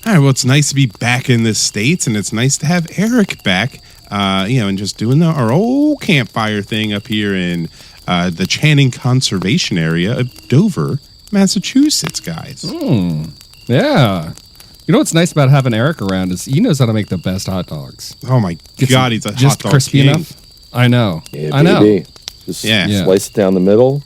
All right, well, it's nice to be back in the States, and it's nice to have Eric back, and just doing our old campfire thing up here in the Channing Conservation Area of Dover, Massachusetts, guys. Yeah. You know what's nice about having Eric around is he knows how to make the best hot dogs. Oh, my God, he's a hot dog crispy king. enough. I know. Yeah, I know. baby. Just slice it down the middle,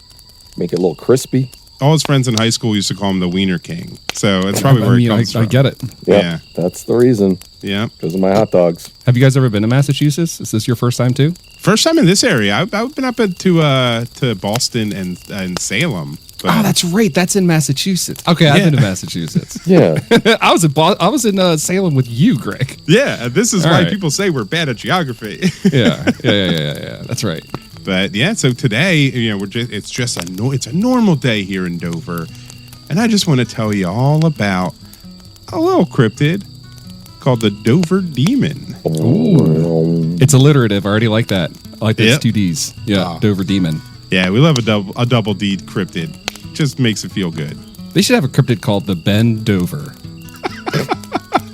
make it a little crispy. All his friends in high school used to call him the Wiener King, so it's probably where it comes from. I get it. Yep, Yeah. that's the reason. Yeah. Because of my hot dogs. Have you guys ever been to Massachusetts? Is this your first time too? First time in this area. I've been up to Boston and Salem. But Oh, that's right. That's in Massachusetts. Okay, I've been to Massachusetts. Yeah. I was in Salem with you, Greg. Yeah, this is All why right. people say we're bad at geography. Yeah. That's right. But yeah, so today, it's a normal day here in Dover, and I just want to tell you all about a little cryptid called the Dover Demon. It's alliterative. I already like that. I like those Yep. two D's. Yeah, Oh. Dover Demon. Yeah, we love a double D cryptid. Just makes it feel good. They should have a cryptid called the Ben Dover.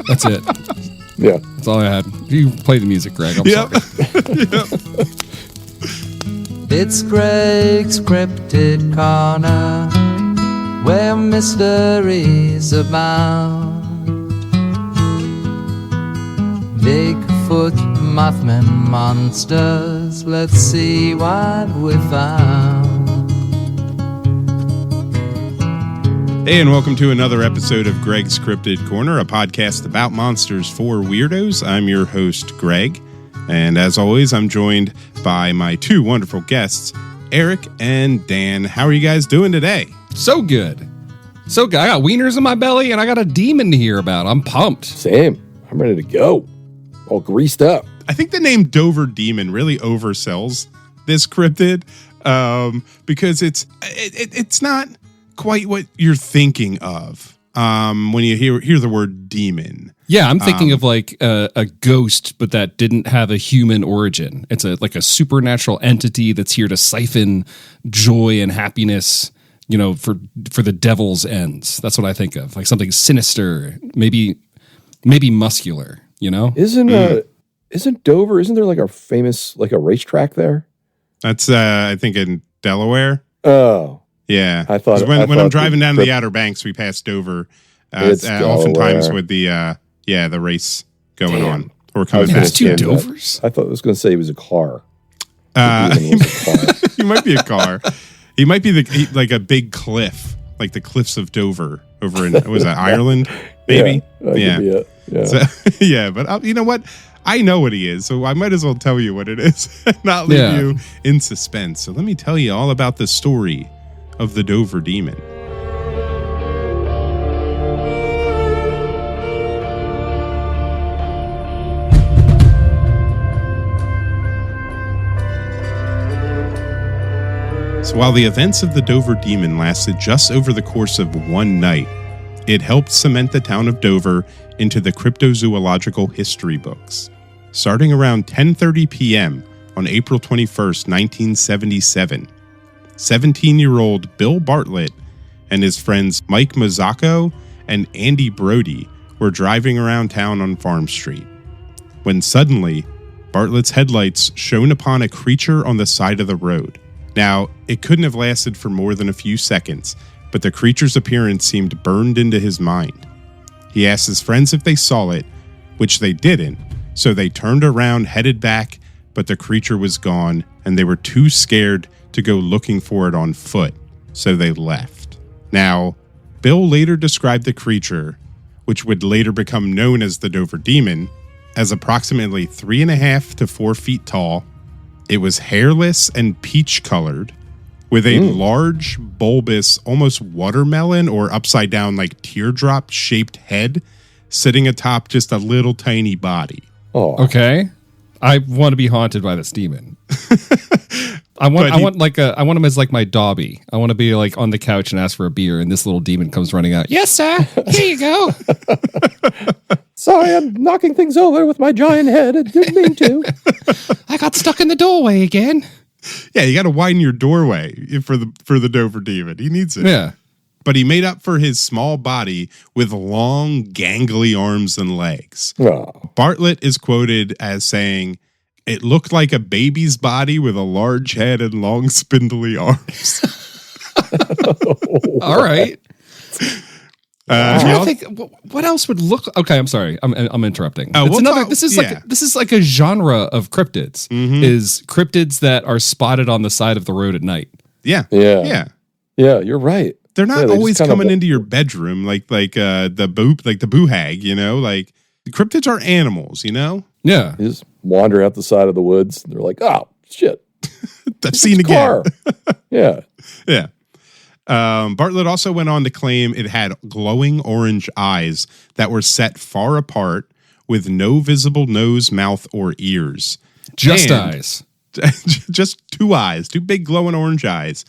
That's it. Yeah. That's all I had. You play the music, Greg. I'm sorry. It's Greg's Cryptid Corner, where mysteries abound. Bigfoot, Mothman, monsters, let's see what we found. Hey, and welcome to another episode of Greg's Cryptid Corner, a podcast about monsters for weirdos. I'm your host, Greg, and as always, I'm joined by my two wonderful guests, Eric and Dan. How are you guys doing today? So good. So good. I got wieners in my belly, and I got a demon to hear about. I'm pumped. Same. I'm ready to go. All greased up. I think the name Dover Demon really oversells this cryptid because it's not quite what you're thinking of when you hear the word demon. Yeah, I'm thinking of like a ghost, but that didn't have a human origin. It's like a supernatural entity that's here to siphon joy and happiness, for the devil's ends. That's what I think of, like something sinister, maybe muscular. Isn't Dover? Isn't there like a famous a racetrack there? That's I think in Delaware. Oh, yeah. I thought when I'm driving down the Outer Banks, we pass Dover. It's oftentimes Delaware. with the race going Damn. on or coming was back. There's two Yeah, Dovers. I thought I was going to say he was a car. He might be a car. He might be like a big cliff, like the cliffs of Dover over in was that Ireland? Maybe. Yeah. Yeah. So, yeah, but you know what? I know what he is, so I might as well tell you what it is and not leave you in suspense. So let me tell you all about the story of the Dover Demon. So while the events of the Dover Demon lasted just over the course of one night, it helped cement the town of Dover into the cryptozoological history books. Starting around 10:30 p.m. on April 21st, 1977, 17-year-old Bill Bartlett and his friends Mike Mazzacco and Andy Brody were driving around town on Farm Street, when suddenly Bartlett's headlights shone upon a creature on the side of the road. Now, it couldn't have lasted for more than a few seconds, but the creature's appearance seemed burned into his mind. He asked his friends if they saw it, which they didn't, so they turned around, headed back, but the creature was gone, and they were too scared to go looking for it on foot, so they left. Now, Bill later described the creature, which would later become known as the Dover Demon, as approximately 3.5 to 4 feet tall. It was hairless and peach-colored, with a large, bulbous, almost watermelon or upside-down like teardrop-shaped head sitting atop just a little tiny body. Oh, Okay, I want to be haunted by this demon. I want him as like my Dobby. I want to be like on the couch and ask for a beer, and this little demon comes running out. Yes, sir. Here you go. sorry, I'm knocking things over with my giant head. I didn't mean to. I got stuck in the doorway again. Yeah, you got to widen your doorway for the Dover Demon. He needs it. Yeah. but he made up for his small body with long, gangly arms and legs. Oh. Bartlett is quoted as saying, "It looked like a baby's body with a large head and long, spindly arms." All right. I think what else would look? Okay, I'm sorry. I'm interrupting. Oh, This is like a genre of cryptids. Is cryptids that are spotted on the side of the road at night. Yeah. You're right. They're not they always just coming into your bedroom like the boo hag, like cryptids are animals, Yeah. They just wander out the side of the woods. They're like, oh shit, I've seen again. car. Yeah. Yeah. Bartlett also went on to claim it had glowing orange eyes that were set far apart with no visible nose, mouth, or ears. Just eyes. Just two eyes, two big glowing orange eyes.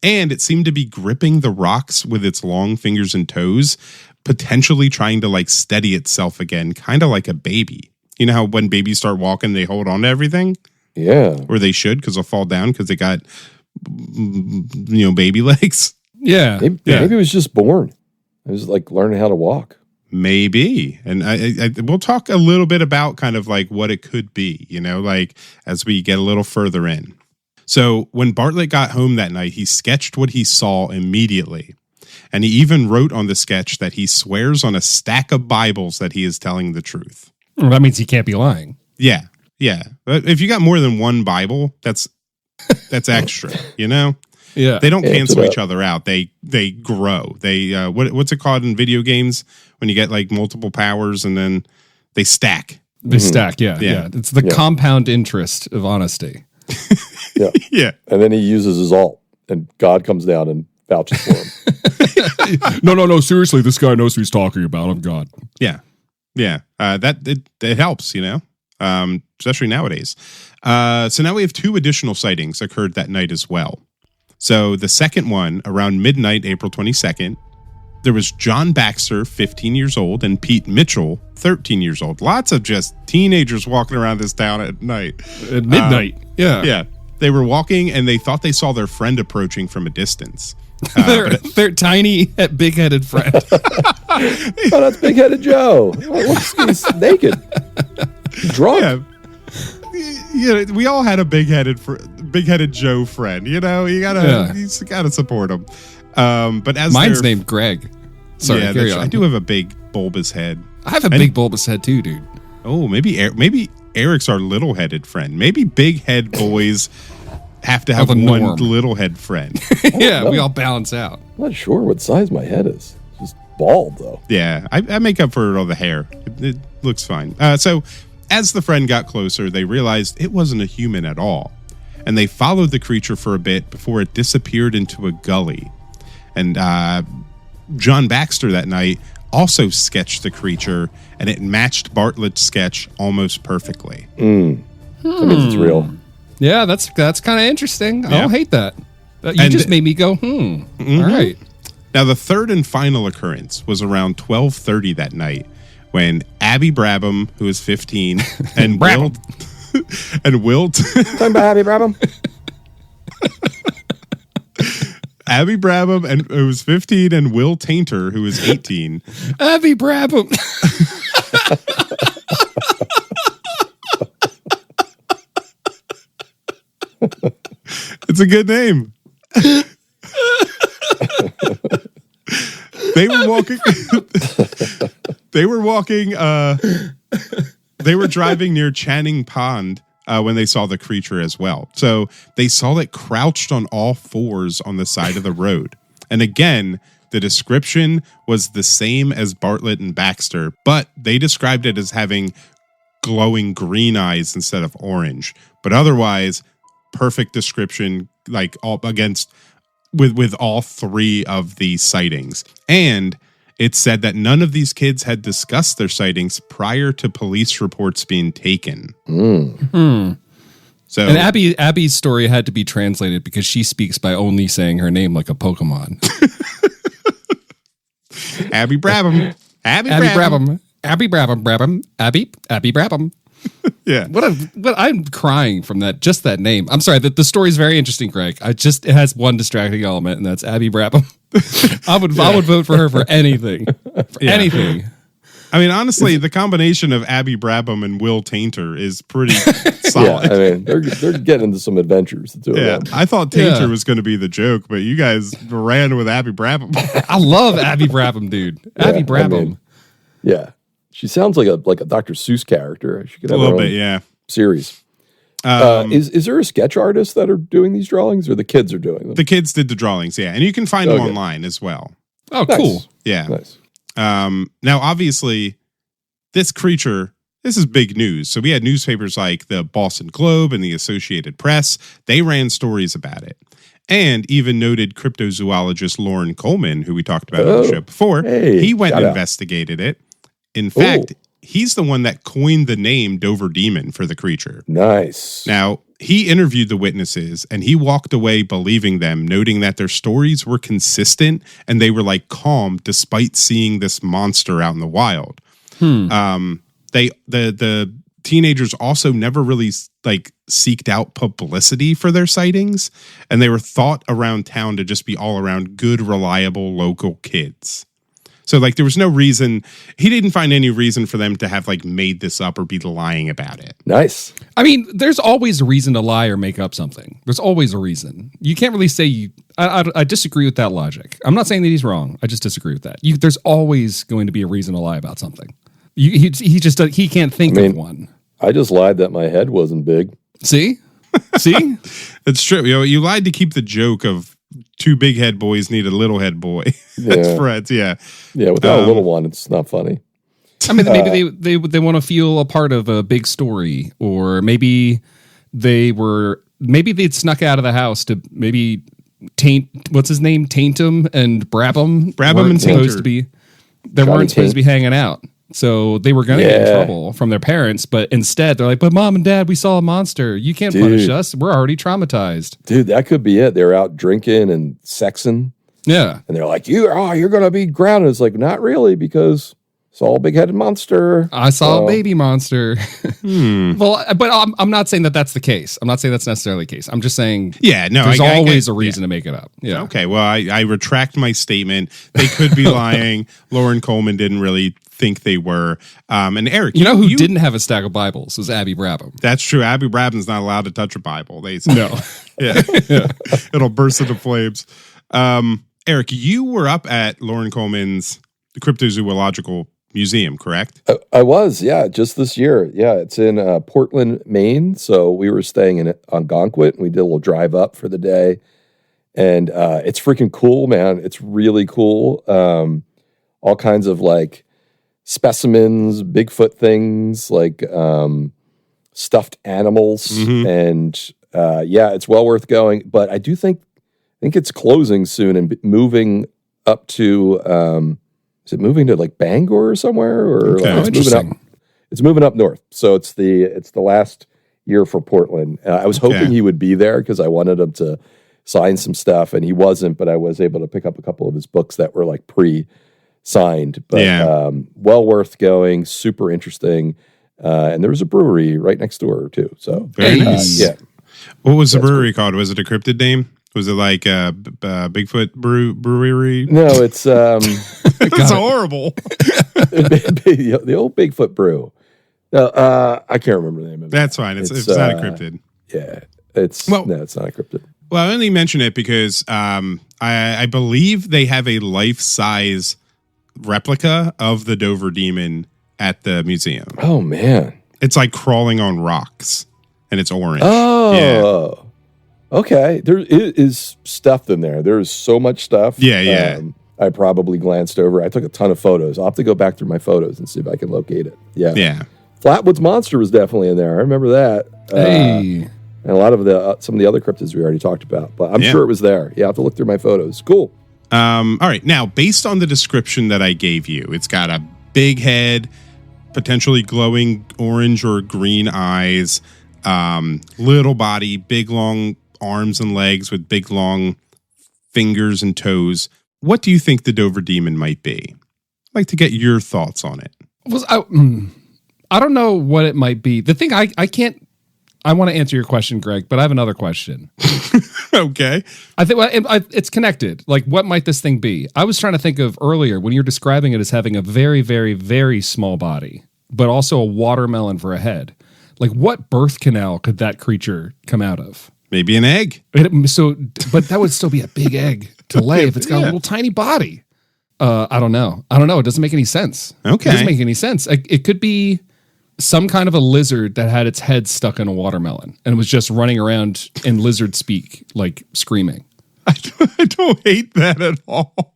And it seemed to be gripping the rocks with its long fingers and toes, potentially trying to steady itself again, kind of like a baby. You know how when babies start walking, they hold on to everything? Yeah. Or they should, because they'll fall down because they got baby legs. Yeah. Maybe it was just born. It was like learning how to walk. Maybe. And I we'll talk a little bit about kind of what it could be, as we get a little further in. So when Bartlett got home that night, he sketched what he saw immediately. And he even wrote on the sketch that he swears on a stack of Bibles that he is telling the truth. Well, that means he can't be lying. Yeah. Yeah. But if you got more than one Bible, that's extra, Yeah. They don't cancel each other out. They grow. They what's it called in video games when you get multiple powers and then they stack. They stack, yeah. It's the compound interest of honesty. Yeah. Yeah. And then he uses his alt and God comes down and vouches for him. No. Seriously, this guy knows who he's talking about. I'm God. Yeah. Yeah. It helps, especially nowadays. So now we have 2 additional sightings occurred that night as well. So the second one, around midnight, April 22nd, there was John Baxter, 15 years old, and Pete Mitchell, 13 years old. Lots of just teenagers walking around this town at night. At midnight. Yeah. They were walking and they thought they saw their friend approaching from a distance. They're tiny, big-headed friend. Oh, that's Big-Headed Joe. He's naked. Drunk. Yeah, we all had a big-headed Joe friend. You gotta support him. But as mine's named Greg. Sorry, carry on. I do have a big bulbous head. I have a big bulbous head too, dude. Oh, maybe Eric's our little-headed friend. Maybe big head boys have to have one norm. little head friend. Yeah, we all balance out. I'm not sure what size my head is. It's just bald though. Yeah, I make up for all the hair. It looks fine. So as the friend got closer, they realized it wasn't a human at all. And they followed the creature for a bit before it disappeared into a gully. And John Baxter that night also sketched the creature, and it matched Bartlett's sketch almost perfectly. That means it's real. Yeah, that's kind of interesting. I Yeah. don't hate that. You just made me go, All right. Now, the third and final occurrence was around 12:30 that night when Abby Brabham, who was 15, and Brabham. Wilt Talking about Abby Brabham. Abby Brabham, and who was 15, and Will Tainter, who was 18. Abby Brabham. It's a good name. They were walking. They were driving near Channing Pond when they saw the creature as well. So they saw it crouched on all fours on the side of the road. And again, the description was the same as Bartlett and Baxter, but they described it as having glowing green eyes instead of orange. But otherwise, perfect description, like all against with all 3 of these sightings. And it said that none of these kids had discussed their sightings prior to police reports being taken. So, and Abby's story had to be translated because she speaks by only saying her name like a Pokemon. Abby Brabham. Abby Brabham. Abby Brabham. Brabham. Abby Brabham. Yeah. What I'm crying from that, just that name. I'm sorry, the story is very interesting, Greg. It has one distracting element, and that's Abby Brabham. I would vote for her for anything. Anything. I mean, honestly, the combination of Abby Brabham and Will Tainter is pretty solid. Yeah, I mean, they're getting into some adventures. The two of them. I thought Tainter was going to be the joke, but you guys ran with Abby Brabham. I love Abby Brabham, dude. Abby Brabham. I mean, yeah, she sounds like a Dr. Seuss character. She could have A little her own bit, yeah. series. Is there a sketch artist that are doing these drawings, or the kids are doing them? The kids did the drawings, yeah, and you can find them online as well. Oh, Nice. cool. Yeah. Nice. Now, obviously, this creature, this is big news. So we had newspapers like the Boston Globe and the Associated Press. They ran stories about it. And even noted cryptozoologist Lauren Coleman, who we talked about on the show before, he went and investigated it. In fact, he's the one that coined the name Dover Demon for the creature. Nice. Now, he interviewed the witnesses and he walked away believing them, noting that their stories were consistent and they were like calm despite seeing this monster out in the wild. The teenagers also never really like seeked out publicity for their sightings, and they were thought around town to just be all around good, reliable local kids. So like there was no reason, he didn't find any reason for them to have like made this up or be lying about it. Nice. I mean, there's always a reason to lie or make up something. There's always a reason. You can't really say I disagree with that logic. I'm not saying that he's wrong. I just disagree with that. There's always going to be a reason to lie about something. He can't think of one. I just lied that my head wasn't big. See? It's true. You lied to keep the joke of two big head boys need a little head boy. That's Fred's. Yeah. Yeah. Without a little one, it's not funny. I mean, maybe they want to feel a part of a big story, or maybe they'd snuck out of the house to maybe what's his name? Taintum and Brabham. Brabham and Tainter. They weren't supposed to be hanging out. So they were going to get in trouble from their parents, but instead they're like, but Mom and Dad, we saw a monster. You can't punish us. We're already traumatized. Dude, that could be it. They're out drinking and sexing. Yeah. And they're like, you're going to be grounded. It's like, not really, because saw a big-headed monster. I saw a baby monster. Well, but I'm not saying that that's the case. I'm not saying that's necessarily the case. I'm just saying there's always a reason to make it up. Yeah. Okay, well, I retract my statement. They could be lying. Lauren Coleman didn't really think they were. And Eric, you know who didn't have a stack of Bibles was Abby Brabham. That's true. Abby Brabham's not allowed to touch a Bible. They say. No. Yeah. It'll burst into flames. Eric, you were up at Lauren Coleman's Cryptozoological Museum, correct? I was, just this year. Yeah, it's in Portland, Maine. So we were staying in Algonquin. We did a little drive up for the day. And it's freaking cool, man. It's really cool. All kinds of like specimens, Bigfoot things, like stuffed animals. And it's well worth going. But I do think it's closing soon and moving up to... is it moving to like Bangor or somewhere, or like it's moving up? It's moving up north, so it's the last year for Portland. I was hoping he would be there because I wanted him to sign some stuff, and he wasn't. But I was able to pick up a couple of his books that were like pre-signed. But well worth going, super interesting. And there was a brewery right next door too. So very nice. What was the brewery called? Was it a cryptid name? Was it like Bigfoot brewery? No, it's it's horrible. The old Bigfoot brew. I can't remember the name of it. That's fine. It's not a cryptid. Yeah, it's not a cryptid. Well, I only mention it because I believe they have a life-size replica of the Dover Demon at the museum. Oh man, it's like crawling on rocks, and it's orange. Oh. Yeah. Okay, there is stuff in there. There's so much stuff. Yeah. I probably glanced over. I took a ton of photos. I'll have to go back through my photos and see if I can locate it. Yeah. Flatwoods Monster was definitely in there. I remember that. Hey. And a lot of some of the other cryptids we already talked about, but I'm sure it was there. Yeah, I have to look through my photos. Cool. All right. Now, based on the description that I gave you, it's got a big head, potentially glowing orange or green eyes, little body, big long arms and legs with big long fingers and toes. What do you think the Dover Demon might be? I'd like to get your thoughts on it. I don't know what it might be. The thing I want to answer your question, Greg, but I have another question. Okay. I think it's connected. Like, what might this thing be? I was trying to think of earlier when you're describing it as having a very, very, very small body, but also a watermelon for a head. Like, what birth canal could that creature come out of? Maybe an egg. But that would still be a big egg to lay if it's got a little tiny body. I don't know. It doesn't make any sense. Okay. It doesn't make any sense. It could be some kind of a lizard that had its head stuck in a watermelon and was just running around in lizard speak, like screaming. I don't hate that at all.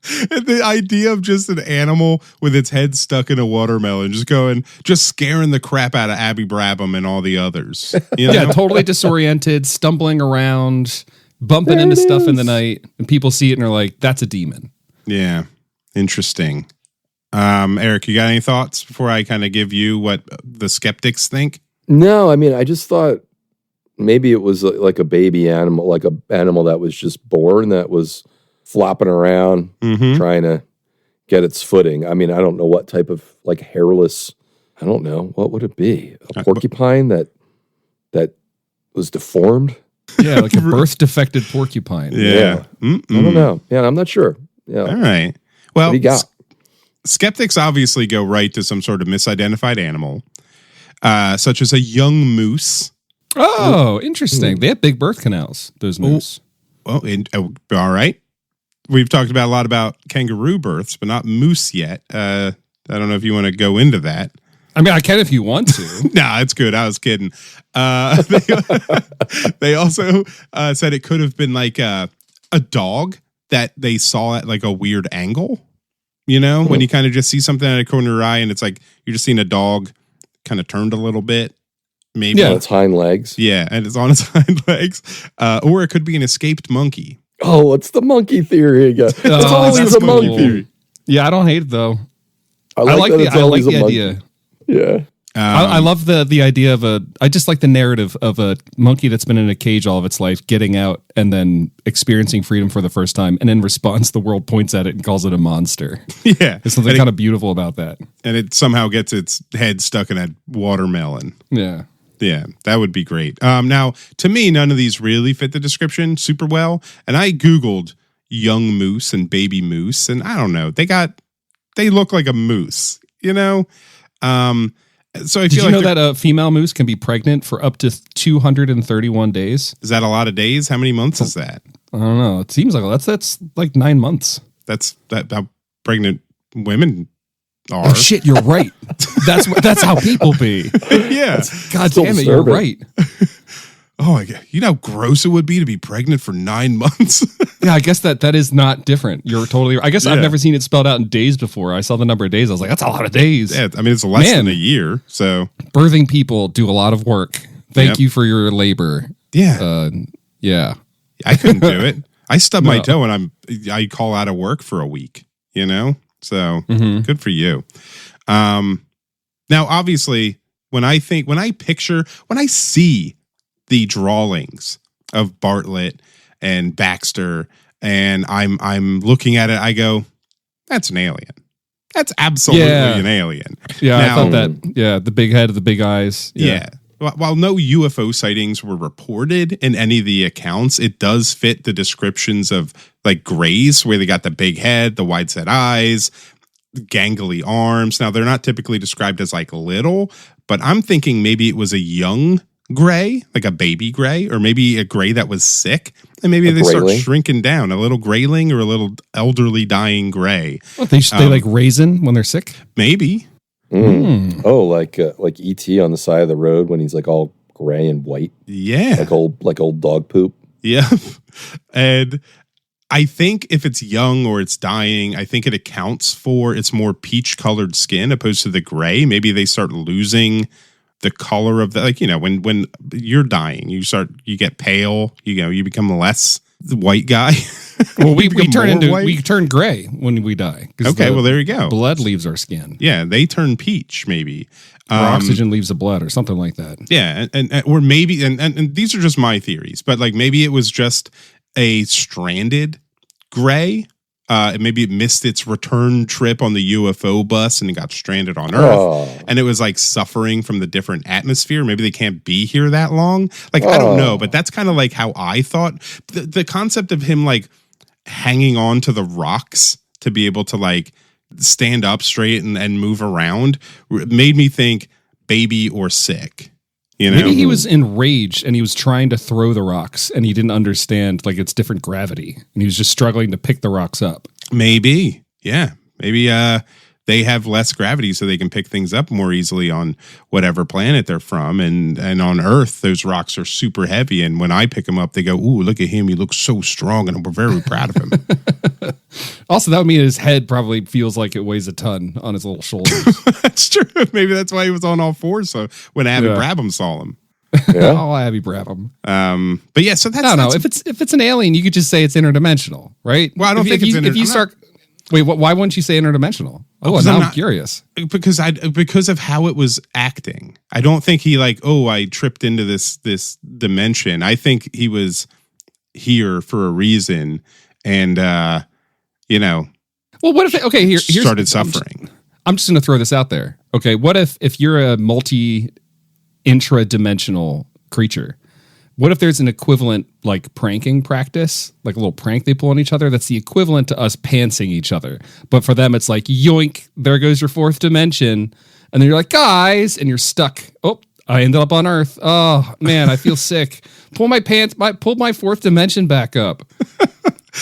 The idea of just an animal with its head stuck in a watermelon, just scaring the crap out of Abby Brabham and all the others. You know? Yeah, totally disoriented, stumbling around, bumping into stuff in the night, and people see it and are like, that's a demon. Yeah. Interesting. Eric, you got any thoughts before I kind of give you what the skeptics think? No, I mean, I just thought maybe it was like a baby animal, like an animal that was just born that was flopping around, trying to get its footing. I mean, I don't know what type of like hairless, I don't know. What would it be? A porcupine that was deformed? Yeah, like a birth defected porcupine. Yeah. I don't know. Yeah, I'm not sure. Yeah. All right. Well, what do you got? Skeptics obviously go right to some sort of misidentified animal, such as a young moose. Oh, interesting. They have big birth canals, those moose. All right. We've talked about a lot about kangaroo births, but not moose yet. I don't know if you want to go into that. I mean, I can if you want to. Nah, it's good. I was kidding. They also said it could have been like a dog that they saw at like a weird angle. You know, when you kind of just see something at a corner of your eye and it's like you're just seeing a dog kind of turned a little bit. Maybe. On its hind legs. Yeah, and it's on its hind legs. Or it could be an escaped monkey. Oh, what's the monkey theory again? It's always a monkey theory. Yeah, I don't hate it though. I like the idea. Yeah. I love the idea of I just like the narrative of a monkey that's been in a cage all of its life, getting out and then experiencing freedom for the first time. And in response, the world points at it and calls it a monster. Yeah. There's something kind of beautiful about that. And it somehow gets its head stuck in a watermelon. Yeah. Yeah, that would be great. Now, to me, none of these really fit the description super well. And I Googled young moose and baby moose, and I don't know. They look like a moose, you know? So I Did feel you like know that a female moose can be pregnant for up to 231 days? Is that a lot of days? How many months is that? I don't know. It seems like that's like 9 months. That's how pregnant women are. Oh shit, you're right. That's how people be. Yeah. God damn it, you're right. Oh my God. You know how gross it would be to be pregnant for 9 months? Yeah, I guess that is not different. You're totally right. I guess I've never seen it spelled out in days before. I saw the number of days. I was like, that's a lot of days. Yeah, I mean, it's less than a year. So birthing people do a lot of work. Thank you for your labor. Yeah. Yeah. I couldn't do it. I stub my toe and I call out of work for a week, you know? So good for you. Now, obviously, when I see the drawings of Bartlett and Baxter, and I'm looking at it, I go, that's an alien. That's absolutely an alien. Yeah, now, I thought that. Yeah, the big head, the big eyes. Yeah. While no UFO sightings were reported in any of the accounts, it does fit the descriptions of like grays, where they got the big head, the wide set eyes, gangly arms. Now, they're not typically described as like little, but I'm thinking maybe it was a young gray, like a baby gray, or maybe a gray that was sick, and maybe they start shrinking down, a little grayling or a little elderly dying gray. Well, they like raisin when they're sick? Maybe. Oh, like E.T. on the side of the road when he's like all gray and white. Yeah. Like old dog poop. Yeah. And I think if it's young or it's dying, I think it accounts for its more peach colored skin opposed to the gray. Maybe they start losing the color of the, like, you know, when you're dying, you get pale, you become less the white guy. Well, we turn gray when we die. Okay, well, there you go. Blood leaves our skin. Yeah, they turn peach, maybe. Or oxygen leaves the blood or something like that. Yeah, and or maybe, and these are just my theories, but like maybe it was just a stranded gray Maybe it missed its return trip on the UFO bus and it got stranded on Earth. And it was like suffering from the different atmosphere. Maybe they can't be here that long. Like, I don't know, but that's kind of like how I thought. The concept of him like hanging on to the rocks to be able to like stand up straight and move around made me think baby or sick. You know? Maybe he was enraged and he was trying to throw the rocks and he didn't understand like it's different gravity and he was just struggling to pick the rocks up. Maybe. Yeah. Maybe they have less gravity so they can pick things up more easily on whatever planet they're from. And on Earth, those rocks are super heavy. And when I pick them up, they go, ooh, look at him. He looks so strong. And we're very proud of him. Also, that would mean his head probably feels like it weighs a ton on his little shoulders. That's true. Maybe that's why he was on all fours. So when Abby Brabham saw him. Yeah. Oh, Abby Brabham. But yeah, so that's... I don't know. If it's an alien, you could just say it's interdimensional, right? Well, I don't think if you start... Wait, why wouldn't you say interdimensional? Oh, now I'm curious. Because of how it was acting. I don't think he like, oh, I tripped into this dimension. I think he was here for a reason, and well, what if here's started suffering? I'm just going to throw this out there. Okay, what if you're a intra-dimensional creature? What if there's an equivalent like pranking practice, like a little prank they pull on each other that's the equivalent to us pantsing each other? But for them, it's like, yoink, there goes your fourth dimension. And then you're like, guys, and you're stuck. Oh, I ended up on Earth. Oh, man, I feel sick. Pull my pants, pulled my fourth dimension back up.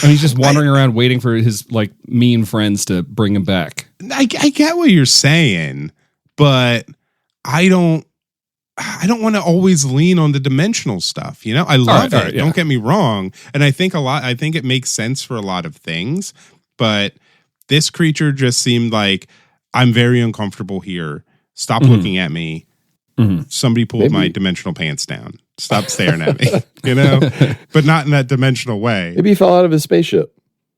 And he's just wandering around waiting for his like mean friends to bring him back. I get what you're saying, but I don't want to always lean on the dimensional stuff. You know, I love it. Don't get me wrong. And I think it makes sense for a lot of things, but this creature just seemed like, I'm very uncomfortable here. Stop looking at me. Somebody pulled my dimensional pants down. Stop staring at me, but not in that dimensional way. Maybe he fell out of his spaceship.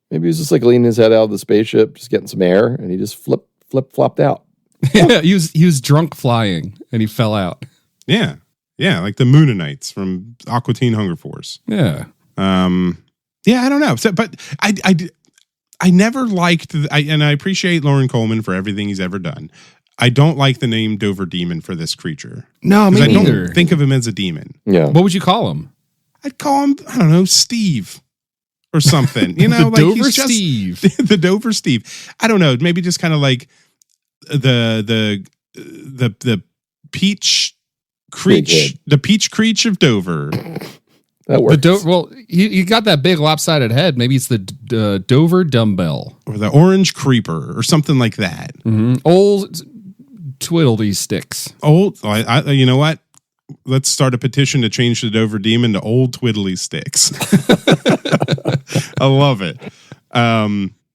Maybe he was just like leaning his head out of the spaceship, just getting some air, and he just flopped out. Yeah, he was drunk flying and he fell out. Yeah, like the Moonanites from Aqua Teen Hunger Force. Yeah, I don't know. So, but I never liked, and I appreciate Lauren Coleman for everything he's ever done. I don't like the name Dover Demon for this creature. No, me neither. I don't think of him as a demon. Yeah. What would you call him? I'd call him, I don't know, Steve or something. The Dover Steve. The Dover Steve. I don't know. Maybe just kind of like the peach creech, the peach creech of Dover. That works. Well, you got that big lopsided head. Maybe it's the Dover dumbbell or the orange creeper or something like that. Old twiddly sticks. You know what? Let's start a petition to change the Dover Demon to Old Twiddly Sticks. I love it.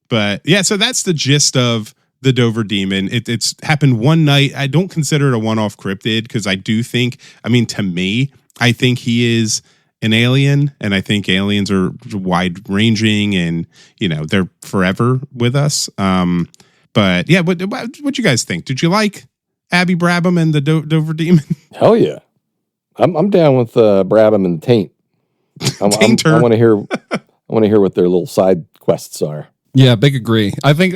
But yeah, so that's the gist of the Dover Demon. It's happened one night. I don't consider it a one-off cryptid because I do think, to me, I think he is an alien, and I think aliens are wide-ranging and, they're forever with us. But yeah, what you guys think? Did you like Abby Brabham and the Dover Demon? Hell yeah. I'm down with Brabham and the Taint. I want to hear what their little side quests are. Yeah, big agree. I think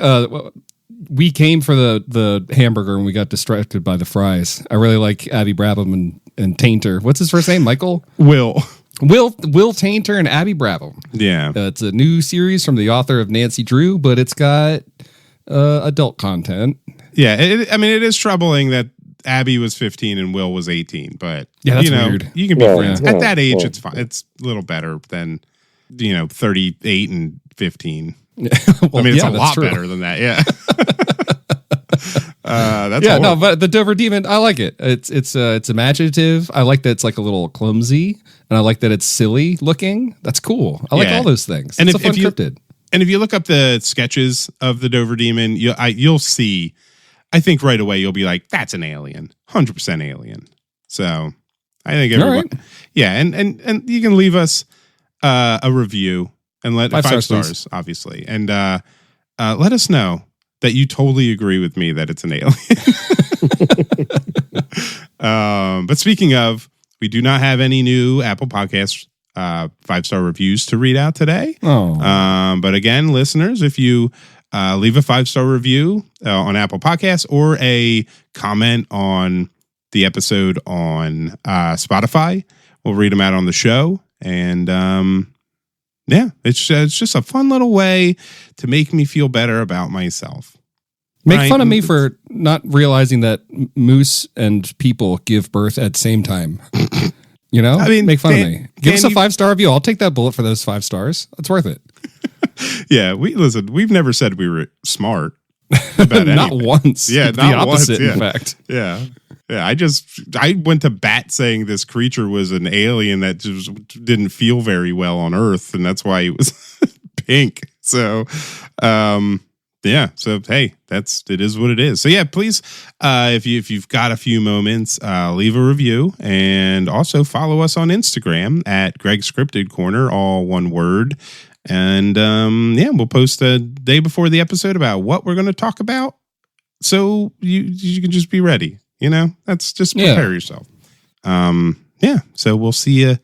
we came for the hamburger and we got distracted by the fries. I really like Abby Brabham and Tainter. What's his first name? Michael? Will Tainter and Abby Brabham. Yeah. It's a new series from the author of Nancy Drew, but it's got adult content. Yeah, it is troubling that Abby was 15 and Will was 18, but yeah, that's weird. You can be friends. At that age, it's fine. It's a little better than 38 and 15. Well, it's a lot better than that. Yeah. That's horrible. No, but the Dover Demon, I like it. It's imaginative. I like that it's like a little clumsy, and I like that it's silly looking. That's cool. I like all those things. And it's a fun cryptid. And if you look up the sketches of the Dover Demon, you'll see. I think right away you'll be like, "That's an alien, 100% alien." So I think everyone, and you can leave us a review and let 5 stars, obviously, and let us know that you totally agree with me that it's an alien. But speaking of, we do not have any new Apple Podcasts 5-star reviews to read out today. Oh. But again, listeners, if you leave a 5-star review on Apple Podcasts or a comment on the episode on Spotify, we'll read them out on the show. And it's just a fun little way to make me feel better about myself. Make fun of me for not realizing that moose and people give birth at the same time. You know? I mean, make fun of me. Give us a 5-star review. I'll take that bullet for those 5 stars. It's worth it. Yeah, we've never said we were smart about anything. Not once. Yeah, the not opposite, once, yeah. in fact. Yeah. Yeah, I went to bat saying this creature was an alien that just didn't feel very well on Earth, and that's why he was pink. So, yeah. So, hey, it is what it is. So, yeah, please, if you've got a few moments, leave a review, and also follow us on Instagram at Greg's Cryptid Corner, all one word. And we'll post a day before the episode about what we're going to talk about, so you can just be ready. You know, that's just prepare yourself. So we'll see you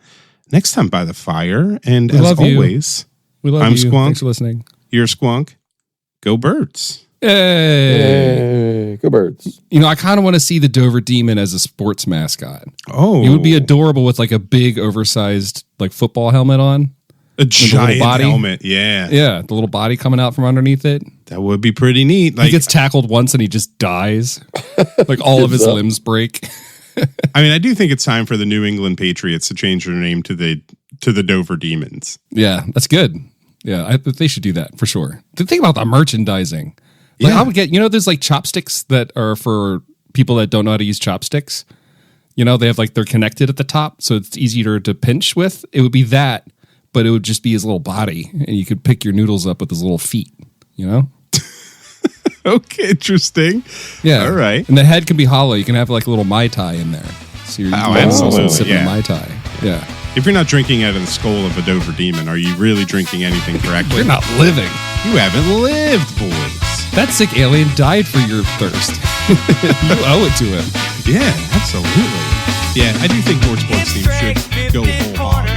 next time by the fire. And as always, we love I'm you. Squonk. Thanks for listening. You're Squonk. Go birds. Hey. Go birds. You know, I kind of want to see the Dover Demon as a sports mascot. Oh, He would be adorable with like a big oversized like football helmet on. A giant body. helmet. Yeah. Yeah, the little body coming out from underneath it. That would be pretty neat. He gets tackled once and he just dies. Like all of his limbs break. I mean, I do think it's time for the New England Patriots to change their name to the Dover Demons. Yeah, that's good. Yeah, they should do that for sure. The thing about the merchandising, like I would get, there's like chopsticks that are for people that don't know how to use chopsticks. You know, they have like, they're connected at the top, so it's easier to pinch with. It would be that, but it would just be his little body, and you could pick your noodles up with his little feet, Okay, interesting. Yeah. All right. And the head can be hollow. You can have like a little Mai Tai in there. So you're absolutely. sipping Mai Tai. Yeah. If you're not drinking out of the skull of a Dover Demon, are you really drinking anything correctly? You're not living. You haven't lived, boys. That sick alien died for your thirst. You owe it to him. Yeah, absolutely. Yeah, I do think Lord Sports Team should go whole hog.